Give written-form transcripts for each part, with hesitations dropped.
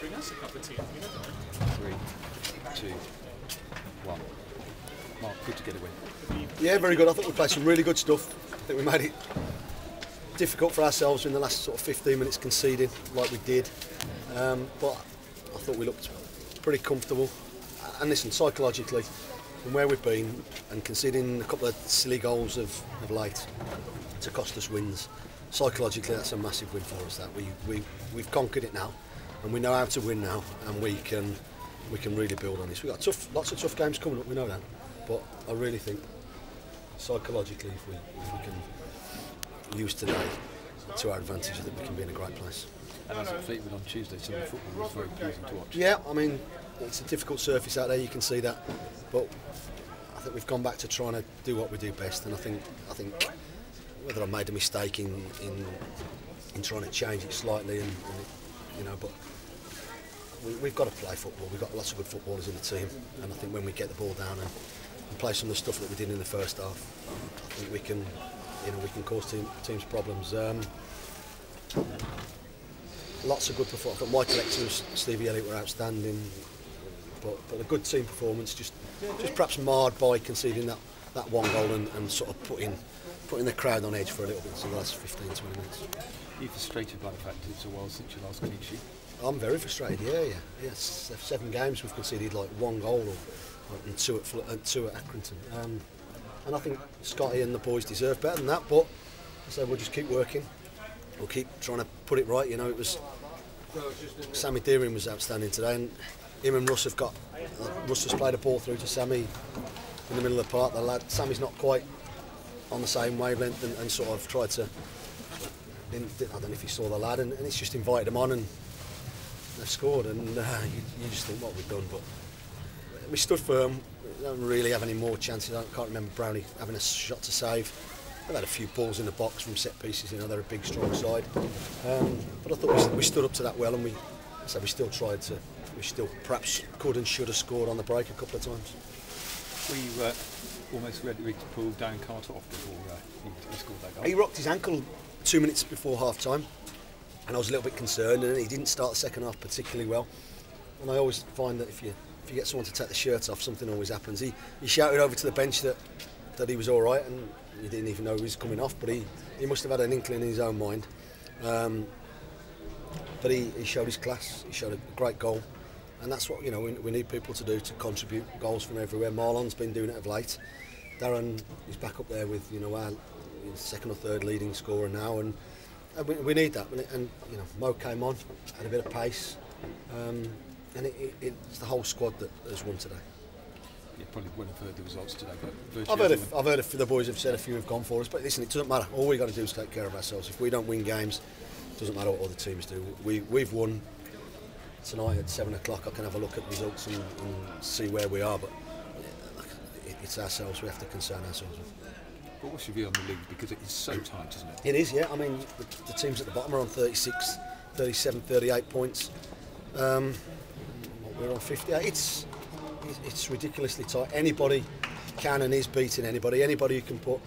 bring us a cup of tea. You know, 3, 2, 1. Mark, good to get a win. Yeah, very good. I think we played some really good stuff. I think we made it difficult for ourselves in the last sort of 15 minutes conceding like we did. But I thought we looked pretty comfortable. And listen, psychologically, from where we've been and conceding a couple of silly goals of late to cost us wins, psychologically that's a massive win for us. That we've conquered it now, and we know how to win now, and we can really build on this. We've got lots of tough games coming up, we know that, but I really think psychologically if we can use today to our advantage, I think we can be in a great place. And as at Fleetwood on Tuesday, some of the football was very pleasing to watch. Yeah, I mean, it's a difficult surface out there, you can see that, but I think we've gone back to trying to do what we do best, and I think whether I made a mistake in trying to change it slightly, and you know, but we've got to play football. We've got lots of good footballers in the team, and I think when we get the ball down and play some of the stuff that we did in the first half, I think we can cause teams problems. Lots of good performance. My collections, Stevie Elliott, were outstanding, but a good team performance. Just perhaps marred by conceding that one goal and sort of putting the crowd on edge for a little bit in the last 15, 20 minutes. Are you frustrated by the fact it's a while since your last clean sheet? I'm very frustrated. Yeah. 7 games we've conceded like 1 goal and 2 at Accrington. And I think Scotty and the boys deserve better than that. But I say we'll just keep working. We'll keep trying to put it right. You know, it was Sammy Deering was outstanding today, and him and Russ have got. Russ has played a ball through to Sammy in the middle of the park. The lad, Sammy's not quite on the same wavelength, and sort of tried to. I don't know if you saw the lad, and it's just invited him on, and they've scored, and you just think what we've done. But we stood firm. We don't really have any more chances. I can't remember Brownie having a shot to save. They've had a few balls in the box from set pieces. You know, they're a big, strong side. But I thought we stood up to that well, and we still tried to. We still perhaps could and should have scored on the break a couple of times. We were almost ready to pull Dan Carter off before he scored that goal. He rocked his ankle 2 minutes before half time, and I was a little bit concerned, and he didn't start the second half particularly well. And I always find that if you get someone to take the shirt off, something always happens. He shouted over to the bench that he was all right, and he didn't even know he was coming off, but he must have had an inkling in his own mind. But he showed his class. He showed a great goal, and that's what we need people to do, to contribute goals from everywhere. Marlon's been doing it of late. Darren is back up there with our second or third leading scorer now, and we need that. And Mo came on, had a bit of pace, and it's the whole squad that has won today. You probably wouldn't have heard the results today, but I've heard the boys have said a few have gone for us, but listen, it doesn't matter. All we've got to do is take care of ourselves. If we don't win games, it doesn't matter what other teams do. We've won tonight at 7 o'clock. I can have a look at the results and see where we are, but it's ourselves we have to concern ourselves with. But what's your view on the league? Because it is so tight, isn't it? It is, yeah. I mean, the teams at the bottom are on 36, 37, 38 points. We're on 58. It's ridiculously tight. Anybody can and is beating anybody. Anybody who can put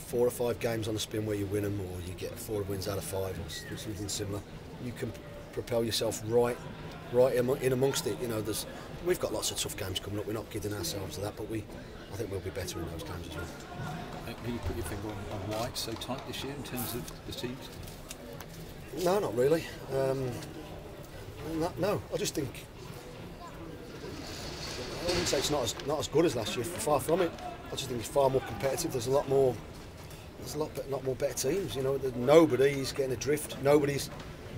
4 or 5 games on the spin where you win them, or you get 4 wins out of 5, or something similar, you can propel yourself right in amongst it. We've got lots of tough games coming up. We're not kidding ourselves to that, but I think we'll be better in those games as well. Can you put your finger on why it's so tight this year in terms of the teams? No, not really. No, I just think. I wouldn't say it's not as good as last year. Far from it. I just think it's far more competitive. There's a lot more better teams. Nobody's getting adrift. Nobody's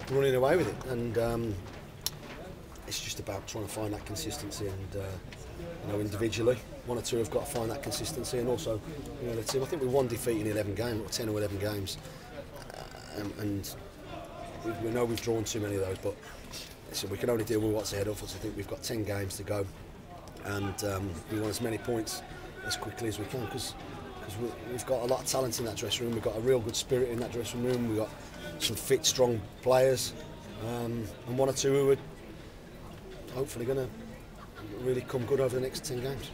running away with it, and it's just about trying to find that consistency. And individually, 1 or 2 have got to find that consistency, and also the team. I think we won defeat in 11 games, or 10 or 11 games, and we know we've drawn too many of those. But listen, we can only deal with what's ahead of us. I think we've got 10 games to go. And we want as many points as quickly as we can, because we've got a lot of talent in that dressing room. We've got a real good spirit in that dressing room. We've got some fit, strong players, and 1 or 2 who are hopefully going to really come good over the next 10 games.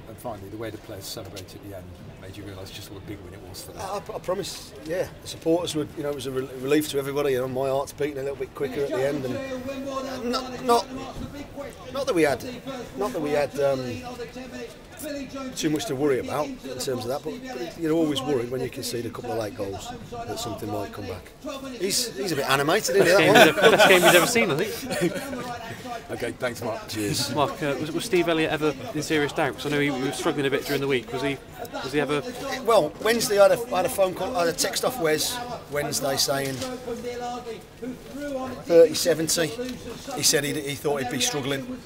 And finally, the way the players celebrate at the end, made you realise just what a big win it was for them? I promise, yeah. The supporters would, it was a relief to everybody. My heart's beating a little bit quicker at the end, and not that we had too much to worry about in terms of that, but you're always worried when you concede a couple of late goals that something might come back. He's a bit animated, isn't he? Best game he's ever seen, I think. Okay, thanks, Mark. Cheers. Mark, was Steve Elliott ever in serious doubt? Because I know he was struggling a bit during the week. Was he ever? Well, Wednesday I had a phone call, I had a text off Wes Wednesday saying 30-70. He said he thought he'd be struggling.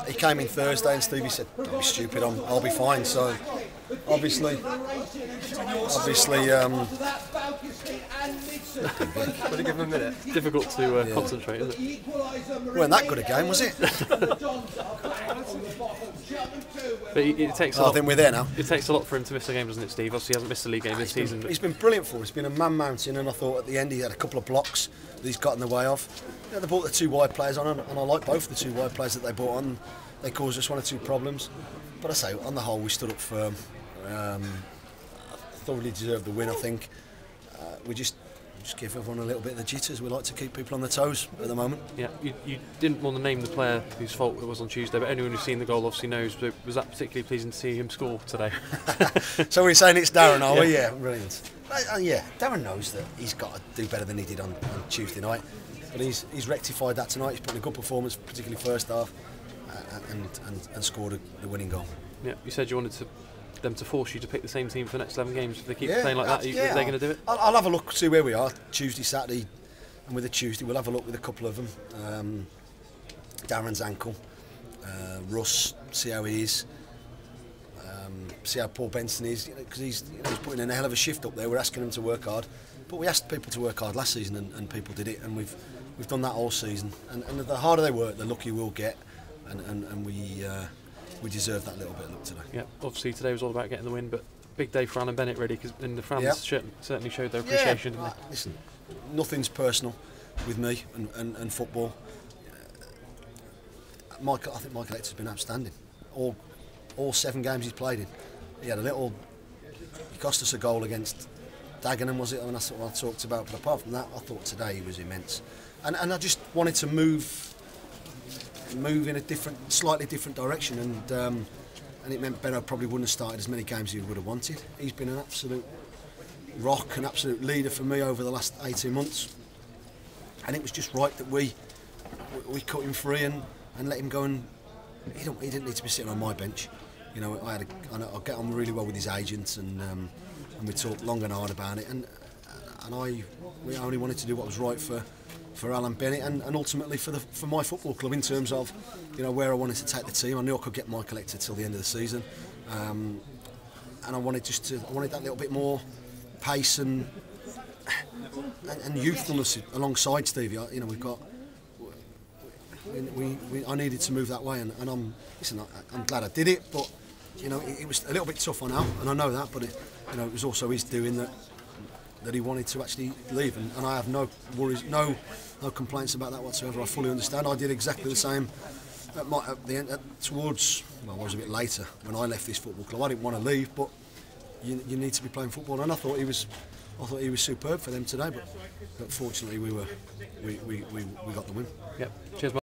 He came in Thursday and Stevie said, "Don't be stupid, I'll be fine." So obviously. Would have given him a minute. Difficult to concentrate, isn't it? Weren't that good a game, was it? But it takes. I think we're there now. It takes a lot for him to miss a game, doesn't it, Steve? Obviously, he hasn't missed a league game this season. He's been brilliant for us. He's been a man mountain, and I thought at the end he had a couple of blocks that he's got in the way of. They brought the two wide players on, and I like both the two wide players that they brought on. They caused us one or two problems, but I say on the whole we stood up firm. Thoroughly deserved the win, I think. We just give everyone a little bit of the jitters. We like to keep people on the toes at the moment. Yeah, you didn't want to name the player whose fault it was on Tuesday, but anyone who's seen the goal obviously knows. But was that particularly pleasing to see him score today? So we're saying it's Darren, are we? Yeah, brilliant. Yeah, Darren knows that he's got to do better than he did on Tuesday night, but he's rectified that tonight. He's put in a good performance, particularly first half, and scored the winning goal. Yeah, you said you wanted them to force you to pick the same team for the next 11 games. If they keep playing like that, are they going to do it? I'll have a look, see where we are Tuesday, Saturday, and with a Tuesday we'll have a look with a couple of them. Darren's ankle, Russ, see how he is, see how Paul Benson is, because he's putting in a hell of a shift up there. We're asking him to work hard, but we asked people to work hard last season, and people did it, and we've done that all season. And the harder they work, the luckier we'll get, and we deserve that little bit of luck today. Yeah, obviously today was all about getting the win, but big day for Alan Bennett really, because the fans certainly showed their appreciation. Didn't they? Listen, nothing's personal with me and football. I think Michael Yates has been outstanding. All 7 games he's played in. He cost us a goal against Dagenham, was it? And that's what I talked about. But apart from that, I thought today he was immense. And I just wanted to move in a slightly different direction, and it meant Benno probably wouldn't have started as many games as he would have wanted. He's been an absolute rock, an absolute leader for me over the last 18 months, and it was just right that we cut him free and let him go. And he didn't need to be sitting on my bench. I get on really well with his agents, and we talked long and hard about it, and we only wanted to do what was right for Alan Bennett and ultimately for my football club in terms of where I wanted to take the team. I knew I could get Michael Hector till the end of the season, and I wanted that little bit more pace and youthfulness alongside Stevie. I needed to move that way, and I'm glad I did it, but it was a little bit tough on Al, and I know that, but it was also his doing that he wanted to actually leave, and I have no worries, no complaints about that whatsoever. I fully understand. I did exactly the same at the end, towards, I was a bit later when I left this football club. I didn't want to leave, but you need to be playing football, and I thought he was superb for them today, but fortunately we got the win. Yep. Cheers, Mark.